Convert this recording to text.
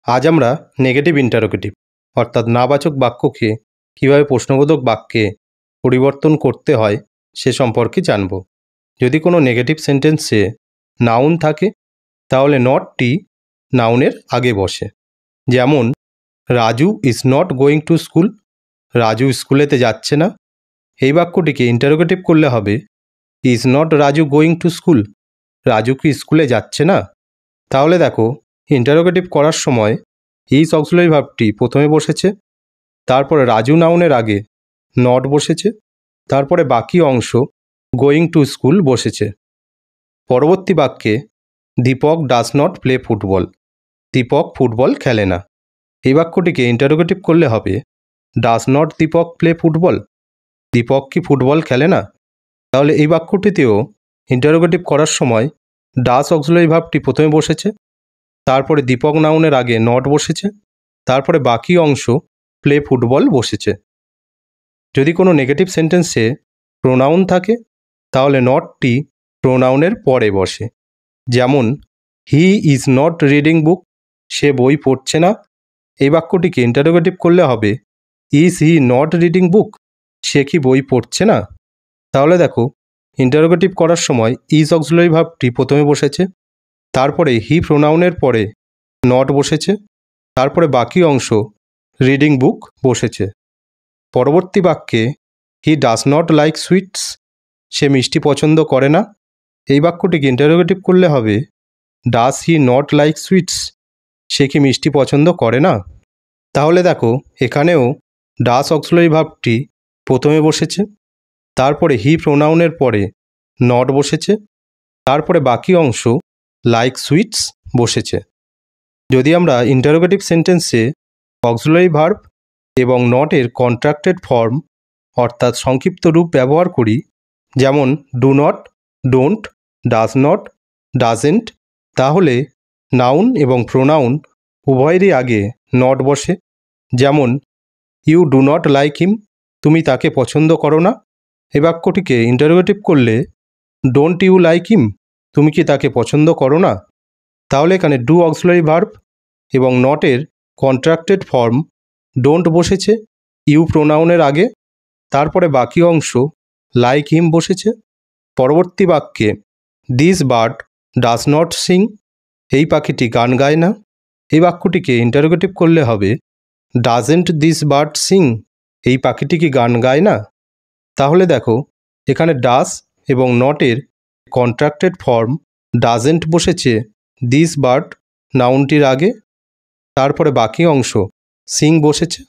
আজ আমরা negative interrogative অর্থাৎ নাবাচক বাক্যকে কীভাবে প্রশ্নবোধক বাক্যে পরিবর্তন করতে হয় সে সম্পর্কে জানব। যদি কোনো নেগেটিভ সেন্টেন্সে নাউন থাকে তাহলে নটটি নাউনের আগে বসে। যেমন Raju is not going to school, Raju স্কুলেতে যাচ্ছে না। এই বাক্যটিকে ইন্টারোগেটিভ করলে হবে is not Raju going to school, Raju কি স্কুলে যাচ্ছে না। তাহলে দেখো, ইন্টারোগেটিভ করার সময় ইজ অক্সিলারি ভার্বটি প্রথমে বসেছে, তারপরে রাজু নাউনের আগে নট বসেছে, তারপরে বাকি অংশ গোয়িং টু স্কুল বসেছে। পরবর্তী বাক্যে Deepak does not play football, Deepak football খেলে না। এই বাক্যটিকে ইন্টারোগেটিভ করলে হবে does not Deepak play football, Deepak কি ফুটবল খেলে না। তাহলে এই বাক্যটিতেও ইন্টারোগেটিভ করার সময় ডাজ অক্সিলারি ভার্বটি প্রথমে বসেছে, তারপরে দীপক নাউনের আগে নট বসেছে, তারপরে বাকি অংশ প্লে ফুটবল বসেছে। যদি কোনো নেগেটিভ সেন্টেন্সে প্রোনাউন থাকে তাহলে নটটি প্রোনাউনের পরে বসে। যেমন he is not reading book, সে বই পড়ছে না। এই বাক্যটিকে ইন্টারোগেটিভ করলে হবে is he not reading book, সে কি বই পড়ছে না। তাহলে দেখো, ইন্টারোগেটিভ করার সময় ইজ অক্সিলারি ভার্বটি প্রথমে বসেছে, তারপরে হি প্রোনাউনের পরে নট বসেছে, তারপরে বাকি অংশ রিডিং বুক বসেছে। পরবর্তী বাক্যে he does not like sweets, সে মিষ্টি পছন্দ করে না। এই বাক্যটিকে ইন্টারোগেটিভ করলে হবে does he not like sweets, সে কি মিষ্টি পছন্দ করে না। তাহলে দেখো, এখানেও ডাজ অক্সিলারি ভার্বটি প্রথমে বসেছে, তারপরে হি প্রোনাউনের পরে নট বসেছে, তারপরে বাকি অংশ লাইক সুইটস বসেছে। যদি আমরা ইন্টারোগেটিভ সেন্টেন্সে অক্সিলারি ভার্ব এবং নটের কন্ট্রাক্টেড ফর্ম অর্থাৎ সংক্ষিপ্ত রূপ ব্যবহার করি, যেমন do not, don't, does not, doesn't, তাহলে নাউন এবং প্রোনাউন উভয়েরই আগে নট বসে। যেমন you do not like him, তুমি তাকে পছন্দ করো না। এ বাক্যটিকে ইন্টারোগেটিভ করলে ডোন্ট ইউ লাইক হিম, তুমি কি তাকে পছন্দ করো না। তাহলে এখানে ডু অক্সিলারি ভার্ব এবং নটের কন্ট্রাক্টেড ফর্ম ডোন্ট বসেছে ইউ প্রোনাউনের আগে, তারপরে বাকি অংশ লাইক হিম বসেছে। পরবর্তী বাক্যে this bird does not sing, এই পাখিটি গান গায় না। এই বাক্যটিকে ইন্টারোগেটিভ করলে হবে ডাজেন্ট দিস বার্ড সিং, এই পাখিটি কি গান গায় না। তাহলে দেখো, এখানে ডাজ এবং নটের কন্ট্রাক্টেড ফর্ম ডাজেন্ট বসেছে দিস বার্ড নাউনটির আগে, তারপরে বাকি অংশ সিং বসেছে।